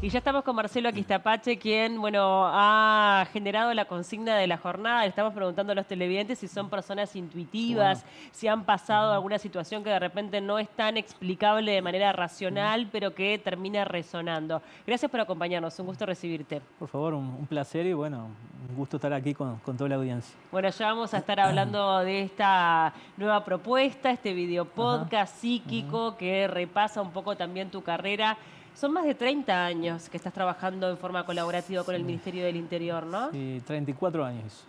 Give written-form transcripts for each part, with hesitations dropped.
Y ya estamos con Marcelo Aquistapache, quien, bueno, ha generado la consigna de la jornada. Le estamos preguntando a los televidentes si son personas Qué bueno. intuitivas, si han pasado alguna situación que de repente no es tan explicable de manera racional, pero que termina resonando. Gracias por acompañarnos, un gusto recibirte. Por favor, un placer y bueno, un gusto estar aquí con toda la audiencia. Bueno, ya vamos a estar hablando de esta nueva propuesta, este video Ajá. podcast psíquico que repasa un poco también tu carrera. Son más de 30 años que estás trabajando en forma colaborativa con el Sí, Ministerio del Interior, ¿no? sí, 34 años.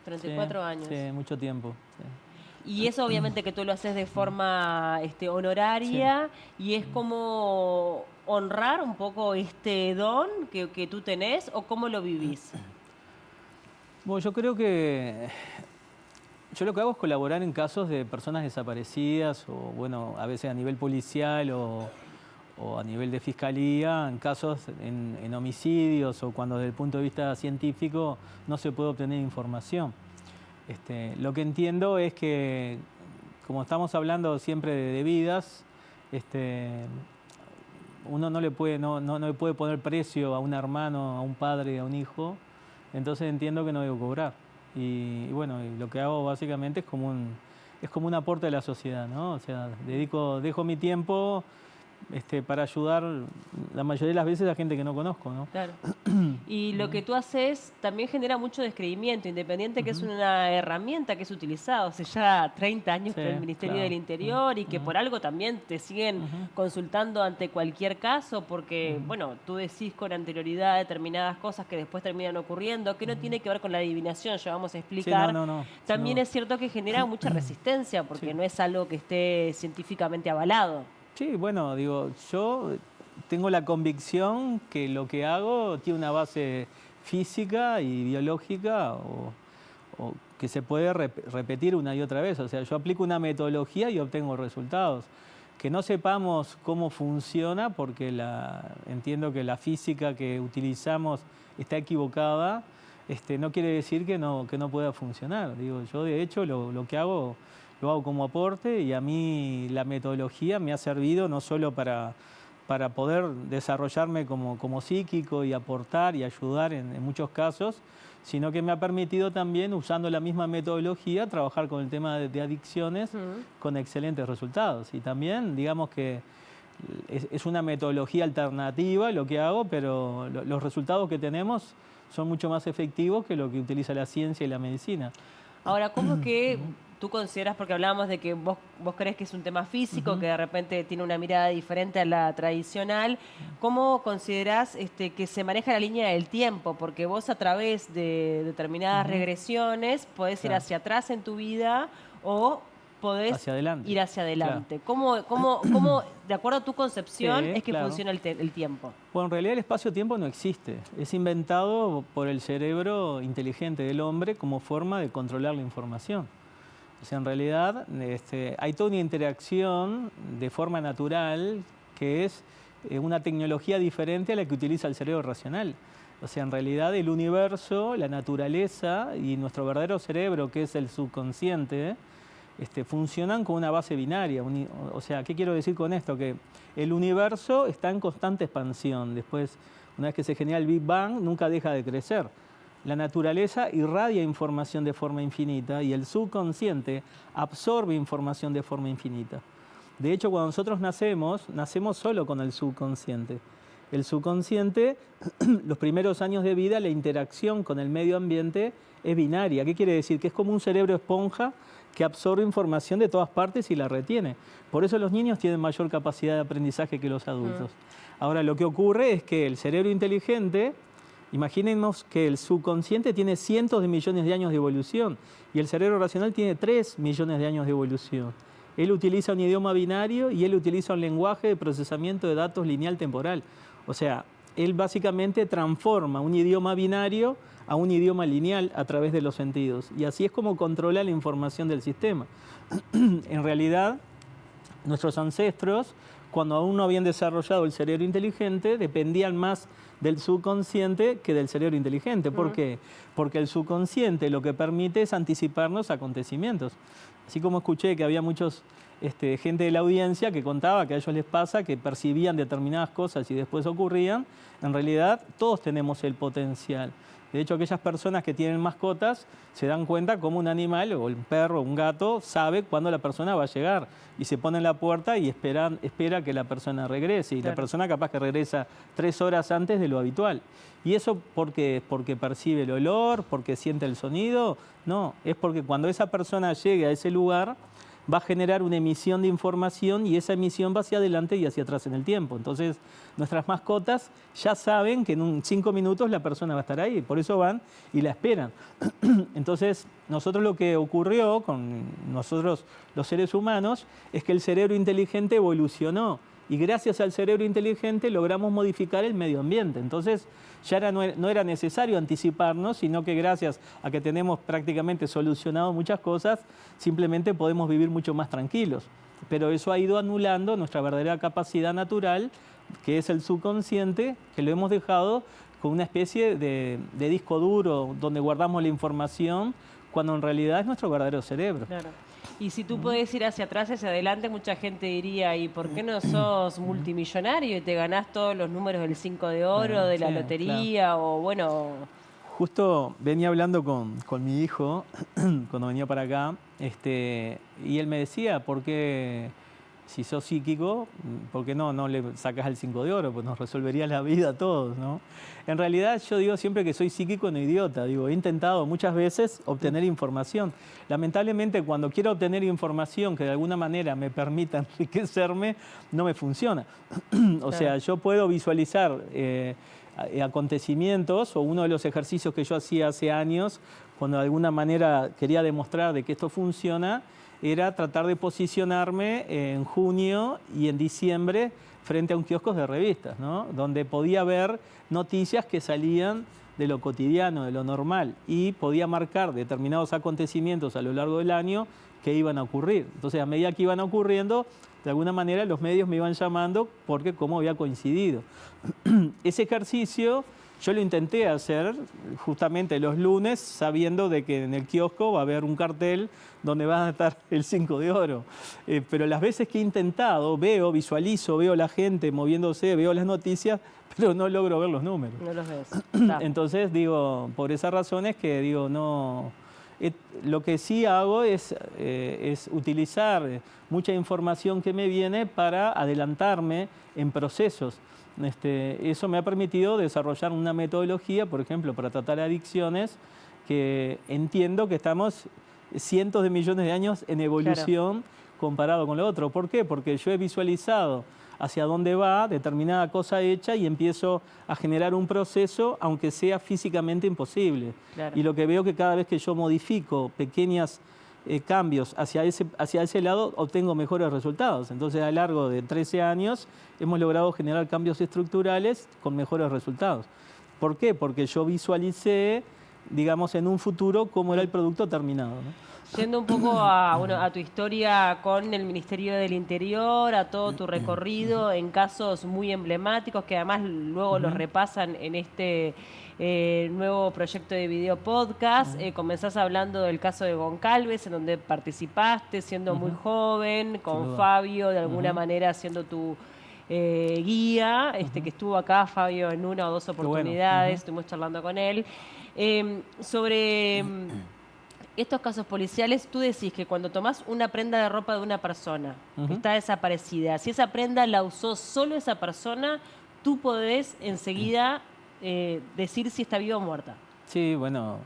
Treinta Sí, y cuatro años. sí, mucho tiempo. Y eso obviamente que tú lo haces de forma Sí. Sí. honoraria y es como honrar un poco este don que tú tenés o cómo lo vivís. Bueno, yo creo que yo lo que hago es colaborar en casos de personas desaparecidas o, bueno, a veces a nivel policial o a nivel de fiscalía, en casos en homicidios o cuando desde el punto de vista científico no se puede obtener información. Lo que entiendo es que, como estamos hablando siempre de vidas, uno no le puede poner precio a un hermano, a un padre, a un hijo, entonces entiendo que no debo cobrar. Y bueno, y lo que hago básicamente es como un aporte a la sociedad, ¿no? O sea, dejo mi tiempo para ayudar la mayoría de las veces a gente que no conozco, ¿no? Claro. Y lo que tú haces también genera mucho descreimiento, independiente que es una herramienta que es utilizada hace ya 30 años Sí, por el Ministerio del claro. Interior y que Ujú, por algo también te siguen ujú, consultando ante cualquier caso porque, ujú, bueno, tú decís con anterioridad determinadas cosas que después terminan ocurriendo, que no ujú. tiene que ver con la adivinación, ya vamos a Sí, no, explicar. no, no, sin También duda. es cierto que genera mucha resistencia porque Sí. no es algo que esté científicamente avalado. Sí, bueno, digo, yo tengo la convicción que lo que hago tiene una base física y biológica o que se puede repetir una y otra vez. O sea, yo aplico una metodología y obtengo resultados. Que no sepamos cómo funciona, porque entiendo que la física que utilizamos está equivocada, no quiere decir que no pueda funcionar. Digo, yo de hecho lo que hago lo hago como aporte y a mí la metodología me ha servido no solo para poder desarrollarme como psíquico y aportar y ayudar en muchos casos, sino que me ha permitido también, usando la misma metodología, trabajar con el tema de adicciones Mm. con excelentes resultados. Y también, digamos que es una metodología alternativa lo que hago, pero los resultados que tenemos son mucho más efectivos que lo que utiliza la ciencia y la medicina. Ahora, ¿cómo es que tú consideras, porque hablábamos de que vos crees que es un tema físico, Ujú. que de repente tiene una mirada diferente a la tradicional, ¿cómo considerás que se maneja la línea del tiempo? Porque vos a través de determinadas Ujú. regresiones podés ir Claro. hacia atrás en tu vida o podés Hacia adelante. ir hacia Claro. adelante. ¿Cómo, de acuerdo a tu concepción, Sí, es que claro. funciona el tiempo? Bueno, en realidad el espacio-tiempo no existe. Es inventado por el cerebro inteligente del hombre como forma de controlar la información. O sea, en realidad hay toda una interacción de forma natural que es una tecnología diferente a la que utiliza el cerebro racional. O sea, en realidad el universo, la naturaleza y nuestro verdadero cerebro, que es el subconsciente, funcionan con una base binaria. O sea, ¿qué quiero decir con esto? Que el universo está en constante expansión. Después, una vez que se genera el Big Bang, nunca deja de crecer. La naturaleza irradia información de forma infinita y el subconsciente absorbe información de forma infinita. De hecho, cuando nosotros nacemos solo con el subconsciente. El subconsciente, los primeros años de vida, la interacción con el medio ambiente es binaria. ¿Qué quiere decir? Que es como un cerebro esponja que absorbe información de todas partes y la retiene. Por eso los niños tienen mayor capacidad de aprendizaje que los adultos. Ahora, lo que ocurre es que el cerebro inteligente, imaginemos que el subconsciente tiene cientos de millones de años de evolución y el cerebro racional tiene 3 millones de años de evolución. Él utiliza un idioma binario y él utiliza un lenguaje de procesamiento de datos lineal temporal. O sea, él básicamente transforma un idioma binario a un idioma lineal a través de los sentidos. Y así es como controla la información del sistema. En realidad, nuestros ancestros, cuando aún no habían desarrollado el cerebro inteligente, dependían más del subconsciente que del cerebro inteligente. ¿Por qué? Porque el subconsciente lo que permite es anticiparnos acontecimientos. Así como escuché que había muchos gente de la audiencia que contaba que a ellos les pasa que percibían determinadas cosas y después ocurrían, en realidad todos tenemos el potencial. De hecho, aquellas personas que tienen mascotas se dan cuenta cómo un animal, o un perro, o un gato, sabe cuándo la persona va a llegar. Y se pone en la puerta y espera que la persona regrese. Y la persona capaz que regresa 3 horas antes de lo habitual. ¿Y eso por qué? ¿Porque percibe el olor? ¿Porque siente el sonido? No, es porque cuando esa persona llegue a ese lugar, va a generar una emisión de información y esa emisión va hacia adelante y hacia atrás en el tiempo. Entonces, nuestras mascotas ya saben que en 5 minutos la persona va a estar ahí, por eso van y la esperan. Entonces, nosotros lo que ocurrió con nosotros los seres humanos es que el cerebro inteligente evolucionó y gracias al cerebro inteligente logramos modificar el medio ambiente. Entonces, ya no era necesario anticiparnos, sino que gracias a que tenemos prácticamente solucionado muchas cosas, simplemente podemos vivir mucho más tranquilos. Pero eso ha ido anulando nuestra verdadera capacidad natural, que es el subconsciente, que lo hemos dejado con una especie de disco duro donde guardamos la información, cuando en realidad es nuestro verdadero cerebro. Claro. Y si tú puedes ir hacia atrás, hacia adelante, mucha gente diría, ¿y por qué no sos multimillonario y te ganás todos los números del 5 de oro, de la lotería, claro. O bueno... Justo venía hablando con mi hijo cuando venía para acá, y él me decía, ¿por qué si sos psíquico, por qué no le sacas el 5 de oro? Pues nos resolvería la vida a todos, ¿no? En realidad yo digo siempre que soy psíquico no idiota, digo, he intentado muchas veces obtener información. Lamentablemente cuando quiero obtener información que de alguna manera me permita enriquecerme, no me funciona. O sea, yo puedo visualizar acontecimientos, o uno de los ejercicios que yo hacía hace años, cuando de alguna manera quería demostrar de que esto funciona, era tratar de posicionarme en junio y en diciembre frente a un kiosco de revistas, ¿no? Donde podía ver noticias que salían de lo cotidiano, de lo normal, y podía marcar determinados acontecimientos a lo largo del año que iban a ocurrir. Entonces, a medida que iban ocurriendo, de alguna manera los medios me iban llamando porque cómo había coincidido. Ese ejercicio yo lo intenté hacer justamente los lunes, sabiendo de que en el kiosco va a haber un cartel donde va a estar el 5 de oro. Pero las veces que he intentado, visualizo, veo la gente moviéndose, veo las noticias, pero no logro ver los números. No los ves. Entonces, digo, por esas razones que digo, no... Lo que sí hago es utilizar mucha información que me viene para adelantarme en procesos. Eso me ha permitido desarrollar una metodología, por ejemplo, para tratar adicciones, que entiendo que estamos cientos de millones de años en evolución, claro, comparado con lo otro. ¿Por qué? Porque yo he visualizado hacia dónde va determinada cosa hecha y empiezo a generar un proceso, aunque sea físicamente imposible. Claro. Y lo que veo que cada vez que yo modifico pequeños cambios hacia ese lado, obtengo mejores resultados. Entonces, a lo largo de 13 años, hemos logrado generar cambios estructurales con mejores resultados. ¿Por qué? Porque yo visualicé, digamos, en un futuro cómo era el producto terminado, ¿no? Yendo un poco a tu historia con el Ministerio del Interior, a todo tu recorrido en casos muy emblemáticos que además luego los repasan en este nuevo proyecto de video podcast. Comenzás hablando del caso de Goncalves, en donde participaste siendo muy joven, con Fabio de alguna manera siendo tu guía, que estuvo acá Fabio en una o dos oportunidades, estuvimos charlando con él. Sobre estos casos policiales, tú decís que cuando tomás una prenda de ropa de una persona que está desaparecida, si esa prenda la usó solo esa persona, tú podés enseguida decir si está viva o muerta. Sí, bueno,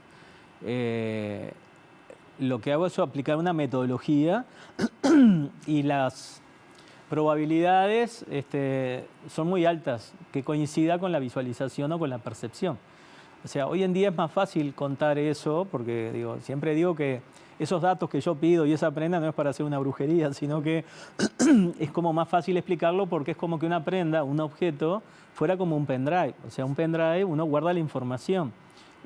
lo que hago es aplicar una metodología y las probabilidades son muy altas que coincida con la visualización o con la percepción. O sea, hoy en día es más fácil contar eso porque siempre digo que esos datos que yo pido y esa prenda no es para hacer una brujería, sino que es como más fácil explicarlo porque es como que una prenda, un objeto, fuera como un pendrive. O sea, un pendrive uno guarda la información.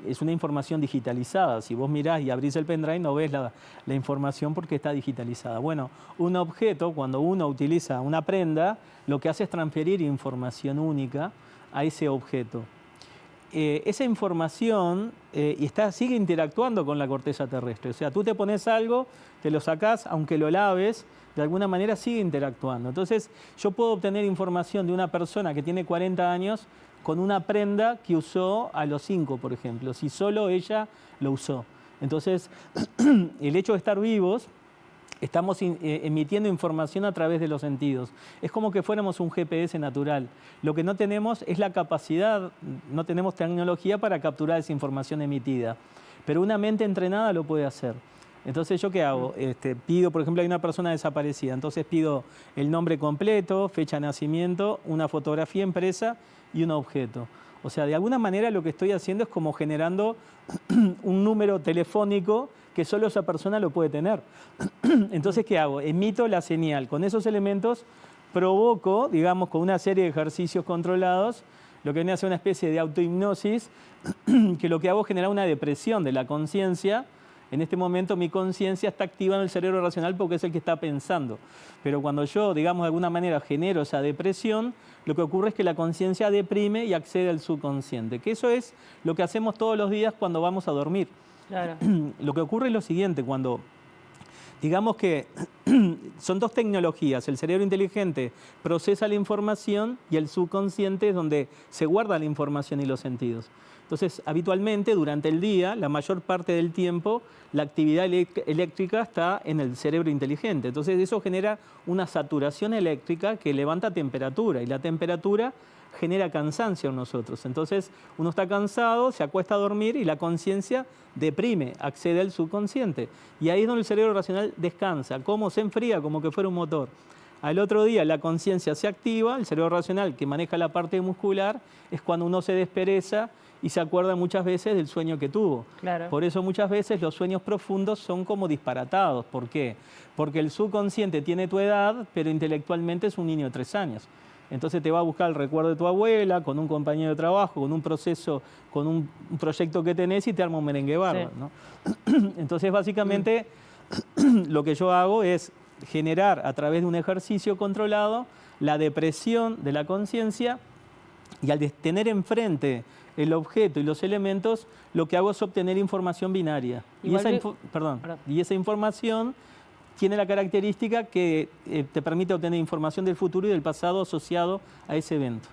Es una información digitalizada. Si vos mirás y abrís el pendrive no ves la información porque está digitalizada. Bueno, un objeto, cuando uno utiliza una prenda, lo que hace es transferir información única a ese objeto. esa información sigue interactuando con la corteza terrestre. O sea, tú te pones algo, te lo sacás, aunque lo laves, de alguna manera sigue interactuando. Entonces, yo puedo obtener información de una persona que tiene 40 años con una prenda que usó a los 5, por ejemplo, si solo ella lo usó. Entonces, el hecho de estar vivos, estamos emitiendo información a través de los sentidos. Es como que fuéramos un GPS natural. Lo que no tenemos es la capacidad, no tenemos tecnología para capturar esa información emitida. Pero una mente entrenada lo puede hacer. Entonces, ¿yo qué hago? Pido, por ejemplo, hay una persona desaparecida. Entonces pido el nombre completo, fecha de nacimiento, una fotografía impresa y un objeto. O sea, de alguna manera lo que estoy haciendo es como generando un número telefónico que solo esa persona lo puede tener. Entonces, ¿qué hago? Emito la señal. Con esos elementos provoco, digamos, con una serie de ejercicios controlados, lo que viene a ser una especie de autohipnosis, que lo que hago es generar una depresión de la conciencia. En este momento mi conciencia está activa en el cerebro racional porque es el que está pensando. Pero cuando yo, digamos, de alguna manera genero esa depresión, lo que ocurre es que la conciencia deprime y accede al subconsciente. Que eso es lo que hacemos todos los días cuando vamos a dormir. Claro. Lo que ocurre es lo siguiente, cuando digamos que son dos tecnologías, el cerebro inteligente procesa la información y el subconsciente es donde se guarda la información y los sentidos. Entonces, habitualmente, durante el día, la mayor parte del tiempo, la actividad eléctrica está en el cerebro inteligente. Entonces, eso genera una saturación eléctrica que levanta temperatura y la temperatura genera cansancio en nosotros. Entonces, uno está cansado, se acuesta a dormir y la conciencia deprime, accede al subconsciente. Y ahí es donde el cerebro racional descansa. ¿Cómo? Se enfría como que fuera un motor. Al otro día la conciencia se activa, el cerebro racional que maneja la parte muscular, es cuando uno se despereza y se acuerda muchas veces del sueño que tuvo. Claro. Por eso muchas veces los sueños profundos son como disparatados. ¿Por qué? Porque el subconsciente tiene tu edad, pero intelectualmente es un niño de 3 años. Entonces te va a buscar el recuerdo de tu abuela, con un compañero de trabajo, con un proceso, con un proyecto que tenés y te arma un merengue bárbaro, Sí. ¿no? Entonces básicamente lo que yo hago es generar a través de un ejercicio controlado la depresión de la conciencia y al tener enfrente el objeto y los elementos, lo que hago es obtener información binaria. Y esa información tiene la característica que te permite obtener información del futuro y del pasado asociado a ese evento.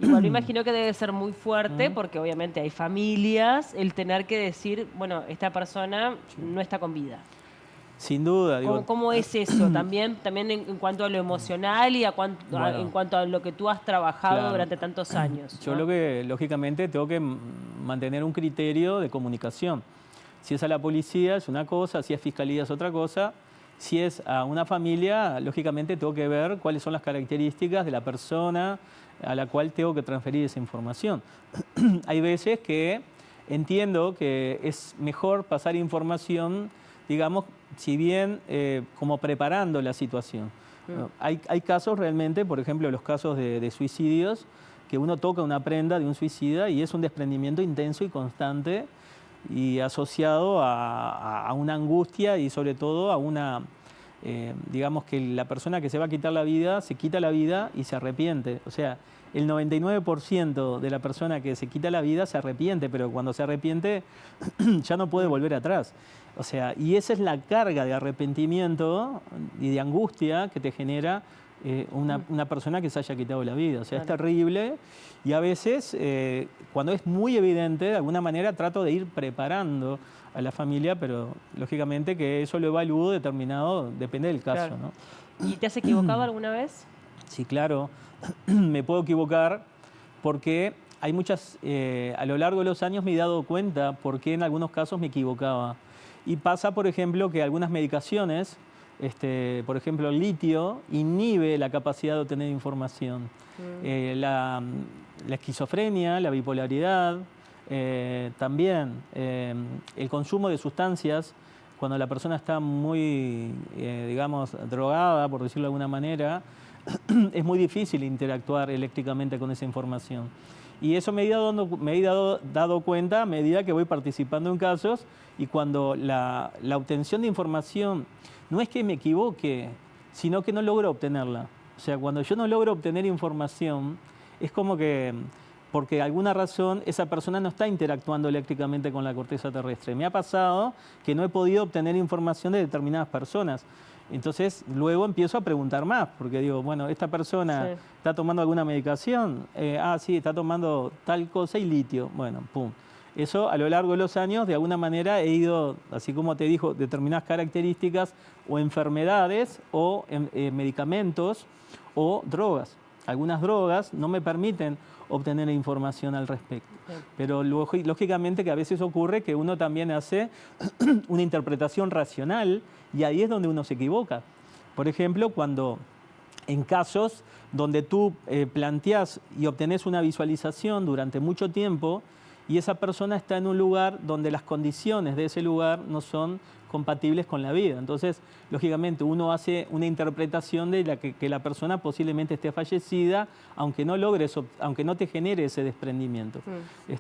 Igual me imagino que debe ser muy fuerte porque obviamente hay familias, el tener que decir, bueno, esta persona no está con vida. Sin duda. ¿Cómo es eso? También en cuanto a lo emocional y en cuanto a lo que tú has trabajado durante tantos años. Yo ¿no? lo que, lógicamente, tengo que mantener un criterio de comunicación. Si es a la policía es una cosa, si es fiscalía es otra cosa. Si es a una familia, lógicamente tengo que ver cuáles son las características de la persona a la cual tengo que transferir esa información. Hay veces que entiendo que es mejor pasar información, digamos, si bien como preparando la situación. Hay casos realmente, por ejemplo, los casos de suicidios, que uno toca una prenda de un suicida y es un desprendimiento intenso y constante y asociado a una angustia y sobre todo a una, digamos que la persona que se va a quitar la vida, se quita la vida y se arrepiente. O sea, el 99% de la persona que se quita la vida se arrepiente, pero cuando se arrepiente ya no puede volver atrás. O sea, y esa es la carga de arrepentimiento y de angustia que te genera una persona que se haya quitado la vida. O sea, es terrible y a veces, cuando es muy evidente, de alguna manera trato de ir preparando a la familia, pero lógicamente que eso lo evalúo determinado, depende del caso. Claro. ¿No? ¿Y te has equivocado alguna vez? Sí, claro. Me puedo equivocar porque hay muchas, a lo largo de los años me he dado cuenta por qué en algunos casos me equivocaba. Y pasa, por ejemplo, que algunas medicaciones, por ejemplo, el litio, inhibe la capacidad de obtener información. La esquizofrenia, la bipolaridad, también el consumo de sustancias, cuando la persona está muy, digamos, drogada, por decirlo de alguna manera, es muy difícil interactuar eléctricamente con esa información. Y eso me he dado cuenta a medida que voy participando en casos y cuando la obtención de información no es que me equivoque, sino que no logro obtenerla. O sea, cuando yo no logro obtener información, es como que porque alguna razón esa persona no está interactuando eléctricamente con la corteza terrestre. Me ha pasado que no he podido obtener información de determinadas personas. Entonces, luego empiezo a preguntar más, porque digo, bueno, esta persona está tomando alguna medicación, sí, está tomando tal cosa y litio. Bueno, pum. Eso a lo largo de los años, de alguna manera, he ido, así como te dijo, determinadas características o enfermedades o medicamentos o drogas. Algunas drogas no me permiten obtener información al respecto. Pero lógicamente que a veces ocurre que uno también hace una interpretación racional y ahí es donde uno se equivoca. Por ejemplo, cuando en casos donde tú planteas y obtenés una visualización durante mucho tiempo y esa persona está en un lugar donde las condiciones de ese lugar no son compatibles con la vida. Entonces, lógicamente, uno hace una interpretación de que la persona posiblemente esté fallecida, aunque no logres, aunque no te genere ese desprendimiento.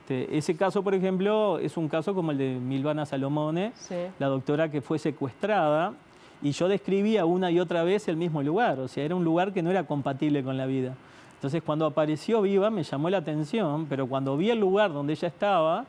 Ese caso, por ejemplo, es un caso como el de Milvana Salomone, la doctora que fue secuestrada, y yo describía una y otra vez el mismo lugar, o sea, era un lugar que no era compatible con la vida. Entonces, cuando apareció viva me llamó la atención, pero cuando vi el lugar donde ella estaba,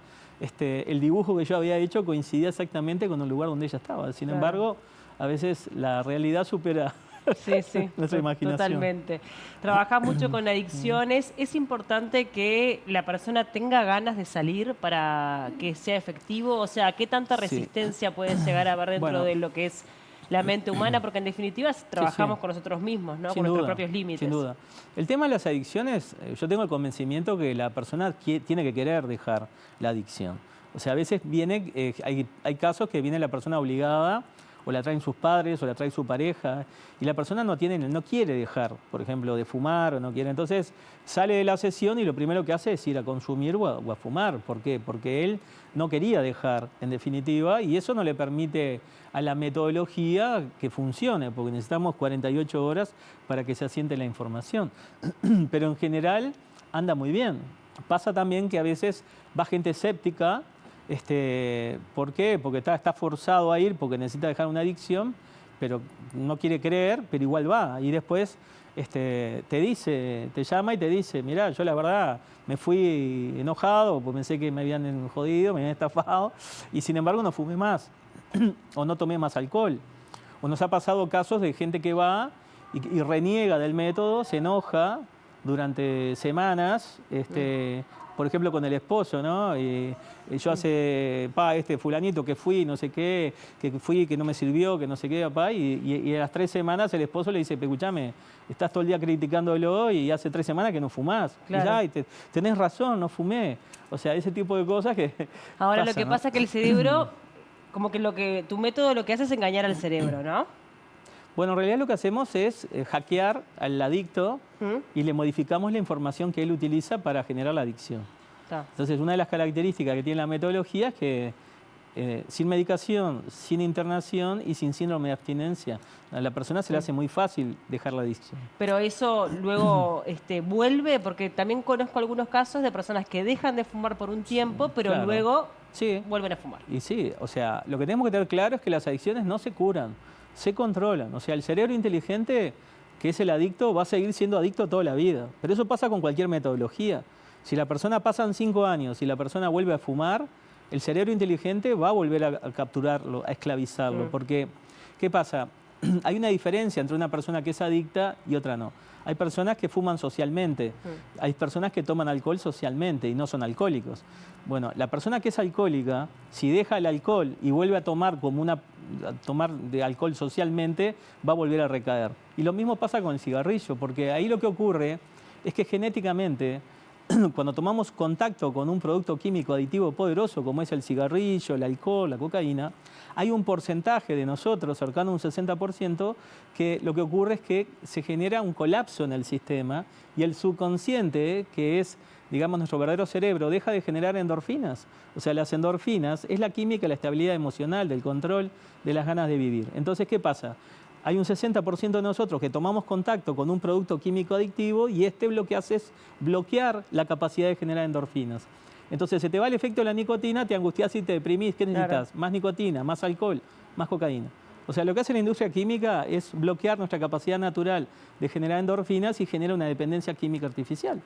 el dibujo que yo había hecho coincidía exactamente con el lugar donde ella estaba. Sin embargo, a veces la realidad supera nuestra imaginación. Totalmente. Trabajás mucho con adicciones. ¿Es importante que la persona tenga ganas de salir para que sea efectivo? O sea, ¿qué tanta resistencia puede llegar a haber dentro de lo que es la mente humana? Porque en definitiva trabajamos con nosotros mismos, ¿no? Con nuestros propios límites. Sin duda. El tema de las adicciones, yo tengo el convencimiento que la persona tiene que querer dejar la adicción. O sea, a veces viene, hay casos que viene la persona obligada, o la traen sus padres, o la trae su pareja, y la persona no quiere dejar, por ejemplo, de fumar, o no quiere. Entonces, sale de la sesión y lo primero que hace es ir a consumir o a fumar. ¿Por qué? Porque él no quería dejar, en definitiva, y eso no le permite a la metodología que funcione, porque necesitamos 48 horas para que se asiente la información. Pero en general anda muy bien. Pasa también que a veces va gente escéptica. ¿Por qué? Porque está forzado a ir porque necesita dejar una adicción, pero no quiere creer, pero igual va. Y después te llama y te dice, mirá, yo la verdad me fui enojado, porque pensé que me habían jodido, me habían estafado, y sin embargo no fumé más, o no tomé más alcohol. O nos ha pasado casos de gente que va y reniega del método, se enoja durante semanas, por ejemplo, con el esposo, ¿no? Y yo hace, fulanito que fui, no sé qué, que fui, que no me sirvió, que no sé qué, papá, y a las 3 semanas el esposo le dice, escúchame, estás todo el día criticándolo y hace 3 semanas que no fumás. Claro. Y tenés razón, no fumé. O sea, ese tipo de cosas que ahora lo que pasa es que el cerebro, como que tu método lo que hace es engañar al cerebro, ¿no? Bueno, en realidad lo que hacemos es hackear al adicto y le modificamos la información que él utiliza para generar la adicción. Entonces, una de las características que tiene la metodología es que sin medicación, sin internación y sin síndrome de abstinencia, a la persona se le hace muy fácil dejar la adicción. Pero eso luego vuelve, porque también conozco algunos casos de personas que dejan de fumar por un tiempo, pero luego vuelven a fumar. Y sí, o sea, lo que tenemos que tener claro es que las adicciones no se curan, se controlan. O sea, el cerebro inteligente, que es el adicto, va a seguir siendo adicto toda la vida. Pero eso pasa con cualquier metodología. Si la persona pasan 5 años y la persona vuelve a fumar, el cerebro inteligente va a volver a capturarlo, a esclavizarlo. Porque, ¿qué pasa? Hay una diferencia entre una persona que es adicta y otra no. Hay personas que fuman socialmente, hay personas que toman alcohol socialmente y no son alcohólicos. Bueno, la persona que es alcohólica, si deja el alcohol y vuelve a tomar tomar de alcohol socialmente, va a volver a recaer. Y lo mismo pasa con el cigarrillo, porque ahí lo que ocurre es que genéticamente, cuando tomamos contacto con un producto químico aditivo poderoso, como es el cigarrillo, el alcohol, la cocaína, hay un porcentaje de nosotros, cercano a un 60%, que lo que ocurre es que se genera un colapso en el sistema y el subconsciente, que es, digamos, nuestro verdadero cerebro, deja de generar endorfinas. O sea, las endorfinas es la química, la estabilidad emocional, del control, de las ganas de vivir. Entonces, ¿qué pasa? Hay un 60% de nosotros que tomamos contacto con un producto químico adictivo y lo que hace es bloquear la capacidad de generar endorfinas. Entonces se te va el efecto de la nicotina, te angustias y te deprimís. ¿Qué necesitas? Claro. Más nicotina, más alcohol, más cocaína. O sea, lo que hace la industria química es bloquear nuestra capacidad natural de generar endorfinas y genera una dependencia química artificial.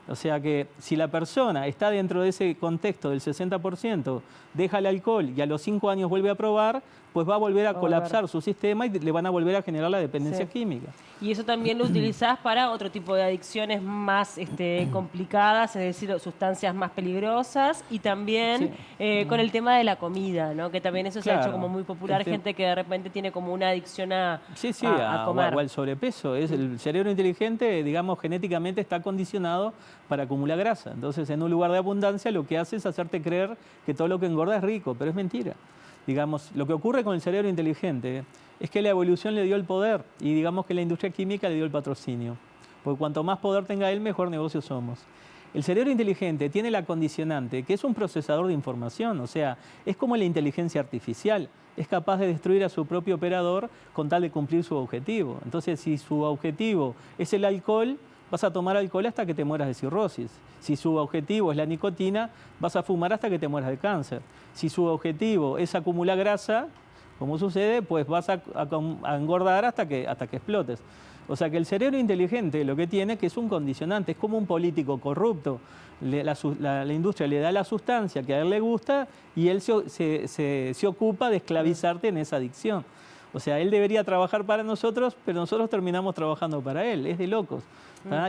O sea que si la persona está dentro de ese contexto del 60%, deja el alcohol y a los 5 años vuelve a probar, pues va a volver a colapsar su sistema y le van a volver a generar la dependencia química. Y eso también lo utilizás para otro tipo de adicciones más complicadas, es decir, sustancias más peligrosas, y también con el tema de la comida, ¿no? Que también eso se ha hecho como muy popular, gente que de repente tiene como una adicción a comer. O al sobrepeso. El cerebro inteligente, digamos, genéticamente está condicionado para acumular grasa. Entonces, en un lugar de abundancia, lo que hace es hacerte creer que todo lo que engorda es rico, pero es mentira. Digamos, lo que ocurre con el cerebro inteligente es que la evolución le dio el poder y digamos que la industria química le dio el patrocinio. Porque cuanto más poder tenga él, mejor negocio somos. El cerebro inteligente tiene la condicionante que es un procesador de información, o sea, es como la inteligencia artificial. Es capaz de destruir a su propio operador con tal de cumplir su objetivo. Entonces, si su objetivo es el alcohol, vas a tomar alcohol hasta que te mueras de cirrosis. Si su objetivo es la nicotina, vas a fumar hasta que te mueras de cáncer. Si su objetivo es acumular grasa, como sucede, pues vas a engordar hasta que explotes. O sea que el cerebro inteligente lo que tiene que es un condicionante, es como un político corrupto. La industria le da la sustancia que a él le gusta y él se ocupa de esclavizarte en esa adicción. O sea, él debería trabajar para nosotros, pero nosotros terminamos trabajando para él. Es de locos.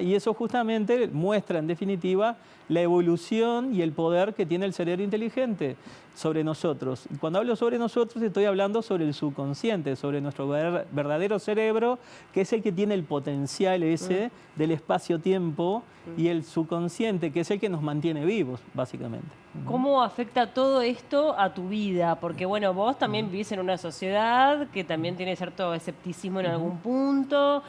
Y eso justamente muestra, en definitiva, la evolución y el poder que tiene el cerebro inteligente sobre nosotros. Y cuando hablo sobre nosotros, estoy hablando sobre el subconsciente, sobre nuestro verdadero cerebro, que es el que tiene el potencial ese del espacio-tiempo, y el subconsciente, que es el que nos mantiene vivos, básicamente. ¿Cómo afecta todo esto a tu vida? Porque, bueno, vos también vivís en una sociedad que también tiene cierto escepticismo en algún punto.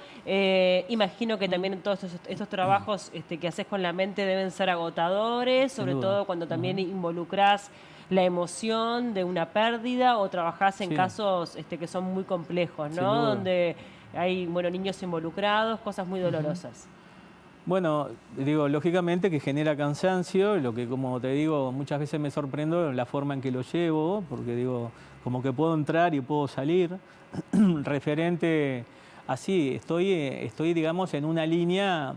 Imagino que también todos estos trabajos que haces con la mente deben ser agotadores, sobre todo cuando también involucrás la emoción de una pérdida o trabajás en casos que son muy complejos, ¿no? Donde hay, bueno, niños involucrados, cosas muy dolorosas. Bueno, digo, lógicamente que genera cansancio, lo que, como te digo, muchas veces me sorprendo la forma en que lo llevo, porque digo, como que puedo entrar y puedo salir. Referente así, estoy, digamos, en una línea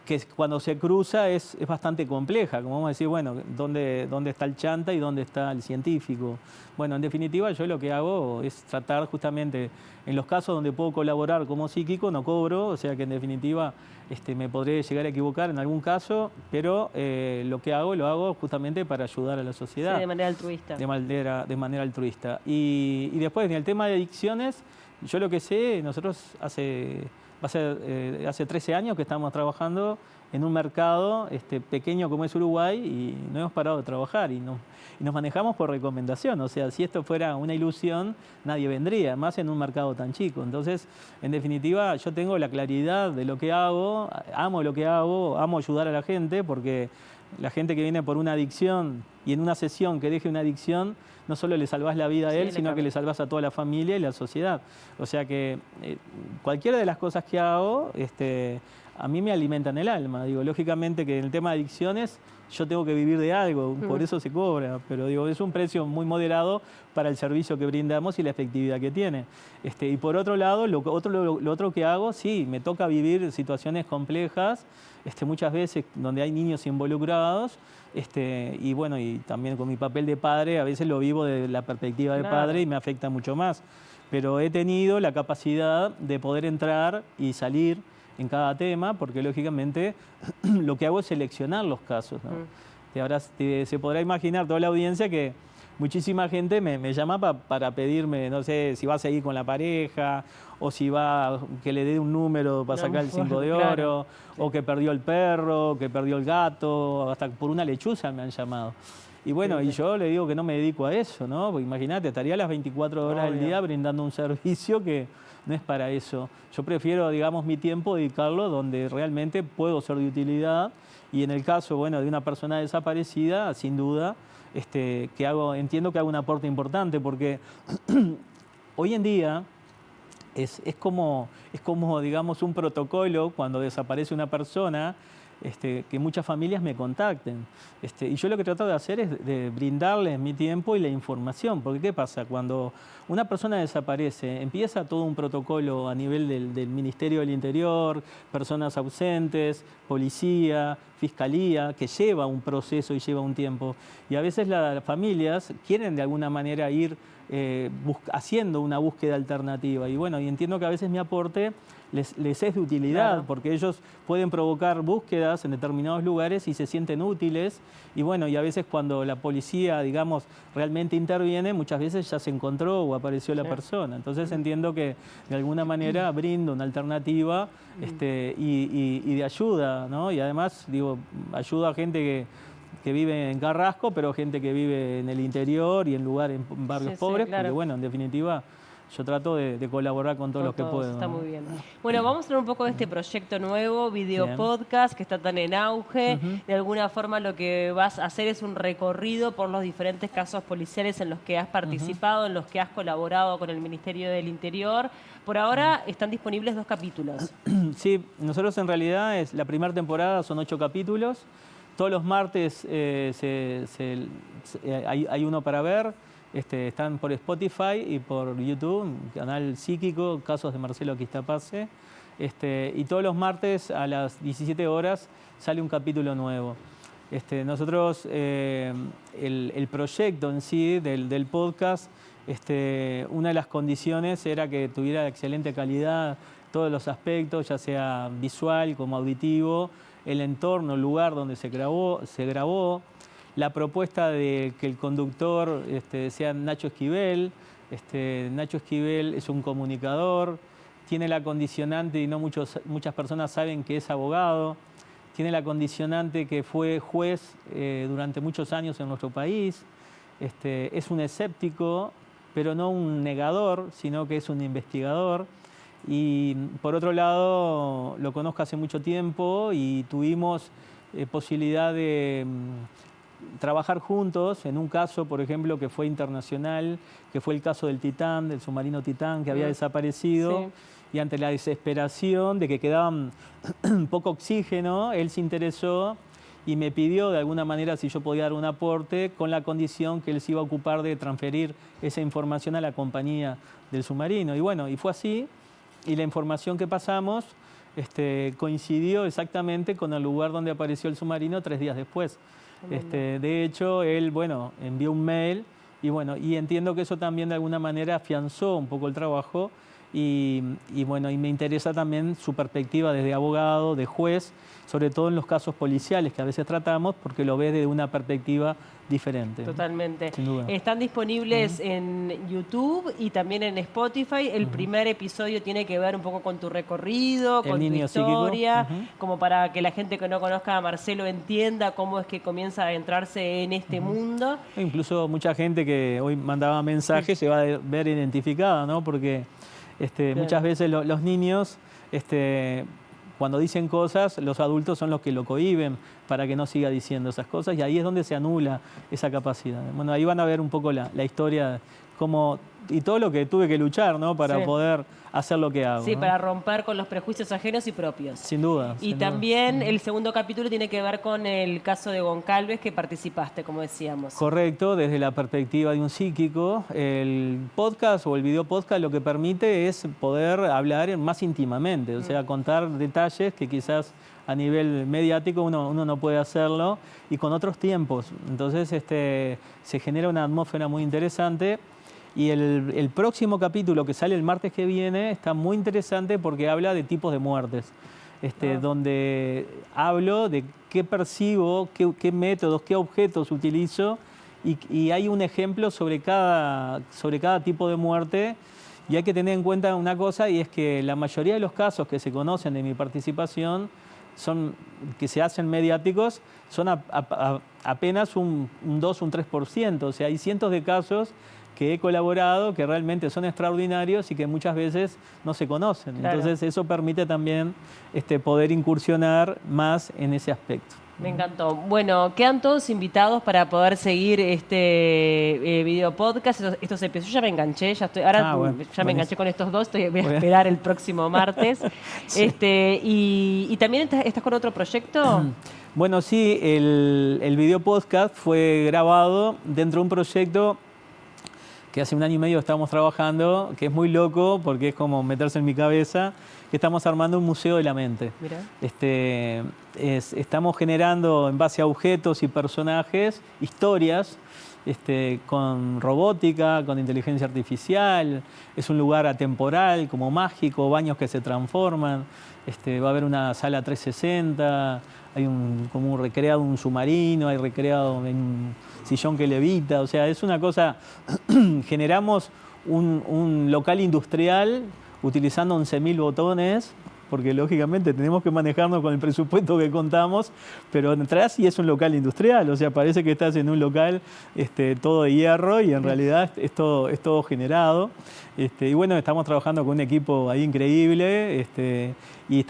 que cuando se cruza es bastante compleja, como vamos a decir, bueno, ¿dónde está el chanta y dónde está el científico? Bueno, en definitiva, yo lo que hago es tratar justamente, en los casos donde puedo colaborar como psíquico, no cobro, o sea que en definitiva me podré llegar a equivocar en algún caso, pero lo que hago, lo hago justamente para ayudar a la sociedad. Sí, de manera altruista. De manera altruista. Y después, en el tema de adicciones, yo lo que sé, nosotros hace 13 años que estamos trabajando en un mercado pequeño como es Uruguay y no hemos parado de trabajar y nos manejamos por recomendación. O sea, si esto fuera una ilusión, nadie vendría, más en un mercado tan chico. Entonces, en definitiva, yo tengo la claridad de lo que hago, amo lo que hago, amo ayudar a la gente porque la gente que viene por una adicción y en una sesión que deje una adicción, no solo le salvás la vida a él, sino que le salvás a toda la familia y la sociedad. O sea que cualquiera de las cosas que hago, a mí me alimentan el alma. Digo, lógicamente que en el tema de adicciones yo tengo que vivir de algo, por eso se cobra, pero digo, es un precio muy moderado para el servicio que brindamos y la efectividad que tiene. Y por otro lado, lo otro que hago, sí, me toca vivir situaciones complejas, muchas veces donde hay niños involucrados, y bueno, y también con mi papel de padre, a veces lo vivo de la perspectiva de padre y me afecta mucho más. Pero he tenido la capacidad de poder entrar y salir en cada tema, porque lógicamente lo que hago es seleccionar los casos, ¿no? Ahora se podrá imaginar toda la audiencia que muchísima gente me llama para pedirme, no sé, si va a seguir con la pareja, o si va que le dé un número para sacar el 5 de oro, o que perdió el perro, que perdió el gato, hasta por una lechuza me han llamado. Y bueno, y yo le digo que no me dedico a eso, ¿no? Porque imagínate, estaría las 24 horas del día brindando un servicio que no es para eso. Yo prefiero, digamos, mi tiempo dedicarlo donde realmente puedo ser de utilidad. Y en el caso, bueno, de una persona desaparecida, sin duda, entiendo que hago un aporte importante, porque hoy en día es como, digamos, un protocolo cuando desaparece una persona, que muchas familias me contacten. Y yo lo que trato de hacer es de brindarles mi tiempo y la información, porque ¿qué pasa? Cuando una persona desaparece, empieza todo un protocolo a nivel del Ministerio del Interior, personas ausentes, policía, fiscalía, que lleva un proceso y lleva un tiempo. Y a veces las familias quieren de alguna manera ir haciendo una búsqueda alternativa. Y bueno, y entiendo que a veces mi aporte les es de utilidad, Claro. porque ellos pueden provocar búsquedas en determinados lugares y se sienten útiles. Y bueno, y a veces cuando la policía, digamos, realmente interviene, muchas veces ya se encontró o apareció la persona. Entonces entiendo que de alguna manera brindo una alternativa y de ayuda, ¿no? Y además, digo, ayuda a gente que vive en Carrasco, pero gente que vive en el interior y en lugares, en barrios pobres, claro. porque bueno, en definitiva yo trato de colaborar con todos los que puedo. Está ¿no? muy bien. Bueno, vamos a hablar un poco de este proyecto nuevo, video Bien. podcast, que está tan en auge. De alguna forma lo que vas a hacer es un recorrido por los diferentes casos policiales en los que has participado, en los que has colaborado con el Ministerio del Interior. Por ahora están disponibles 2 capítulos. Sí, nosotros en realidad la primera temporada son 8 capítulos. Todos los martes hay uno para ver. Están por Spotify y por YouTube, canal Psíquico, Casos de Marcelo Quistapase. Y todos los martes a las 17 horas sale un capítulo nuevo. Nosotros, el proyecto en sí del podcast, una de las condiciones era que tuviera excelente calidad, todos los aspectos, ya sea visual como auditivo, el entorno, el lugar donde se grabó. La propuesta de que el conductor sea Nacho Esquivel. Nacho Esquivel es un comunicador, tiene la condicionante, y no muchas personas saben que es abogado, tiene la condicionante que fue juez durante muchos años en nuestro país, es un escéptico, pero no un negador, sino que es un investigador. Y por otro lado, lo conozco hace mucho tiempo y tuvimos posibilidad de trabajar juntos en un caso, por ejemplo, que fue internacional, que fue el caso del Titán, del submarino Titán, que había desaparecido. Sí. Y ante la desesperación de que quedaban poco oxígeno, él se interesó y me pidió de alguna manera si yo podía dar un aporte, con la condición que él se iba a ocupar de transferir esa información a la compañía del submarino. Y bueno, y fue así, y la información que pasamos coincidió exactamente con el lugar donde apareció el submarino 3 días después. De hecho, él, bueno, envió un mail y entiendo que eso también de alguna manera afianzó un poco el trabajo y me interesa también su perspectiva desde abogado, de juez, sobre todo en los casos policiales que a veces tratamos, porque lo ves desde una perspectiva diferente. Totalmente. Sin duda. Están disponibles en YouTube y también en Spotify. El primer episodio tiene que ver un poco con tu recorrido, con tu historia, como para que la gente que no conozca a Marcelo entienda cómo es que comienza a adentrarse en este mundo. Incluso mucha gente que hoy mandaba mensajes se va a ver identificada, ¿no? Porque muchas veces los niños, cuando dicen cosas, los adultos son los que lo cohíben para que no siga diciendo esas cosas, y ahí es donde se anula esa capacidad. Bueno, ahí van a ver un poco la historia y todo lo que tuve que luchar, ¿no? Para poder hacer lo que hago. Sí, ¿no? para romper con los prejuicios ajenos y propios. Sin duda. Y también el segundo capítulo tiene que ver con el caso de Goncalves, que participaste, como decíamos. Correcto, desde la perspectiva de un psíquico. El podcast o el video podcast lo que permite es poder hablar más íntimamente, o sea, contar detalles que quizás a nivel mediático uno no puede hacerlo, y con otros tiempos. Entonces se genera una atmósfera muy interesante. Y el próximo capítulo que sale el martes que viene está muy interesante porque habla de tipos de muertes, donde hablo de qué percibo, qué métodos, qué objetos utilizo, y hay un ejemplo sobre cada tipo de muerte. Y hay que tener en cuenta una cosa, y es que la mayoría de los casos que se conocen de mi participación, que se hacen mediáticos, son apenas un 2, un 3%. O sea, hay cientos de casos que he colaborado, que realmente son extraordinarios y que muchas veces no se conocen. Claro. Entonces eso permite también poder incursionar más en ese aspecto. Me encantó. Bueno, quedan todos invitados para poder seguir este video podcast, estos episodios. Yo ya me enganché, me enganché con estos 2, voy a esperar el próximo martes. Sí. Y también estás con otro proyecto. Bueno, sí, el video podcast fue grabado dentro de un proyecto que hace 1 año y medio estamos trabajando, que es muy loco porque es como meterse en mi cabeza, que estamos armando un museo de la mente. Mirá. Estamos generando en base a objetos y personajes historias con robótica, con inteligencia artificial. Es un lugar atemporal, como mágico, baños que se transforman. Va a haber una sala 360, hay como un recreado un submarino, hay recreado un sillón que levita. O sea, es una cosa, generamos un local industrial utilizando 11.000 botones, porque lógicamente tenemos que manejarnos con el presupuesto que contamos, pero entras y es un local industrial, o sea, parece que estás en un local todo de hierro y en realidad es todo generado. Y bueno, estamos trabajando con un equipo ahí increíble y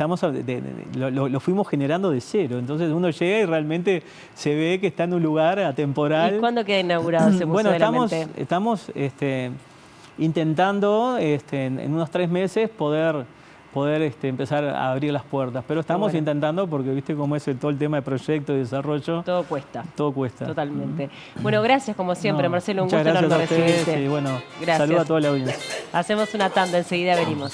lo fuimos generando de cero. Entonces uno llega y realmente se ve que está en un lugar atemporal. ¿Y cuándo queda inaugurado ese Museo de la Mente? Estamos intentando en unos 3 meses poder empezar a abrir las puertas. Pero estamos intentando porque viste cómo es todo el tema de proyecto y desarrollo. Todo cuesta. Todo cuesta. Totalmente. Bueno, gracias como siempre, Marcelo. Un gusto enorme recibirte. y bueno, Gracias. saludo a toda la audiencia. Hacemos una tanda, enseguida venimos.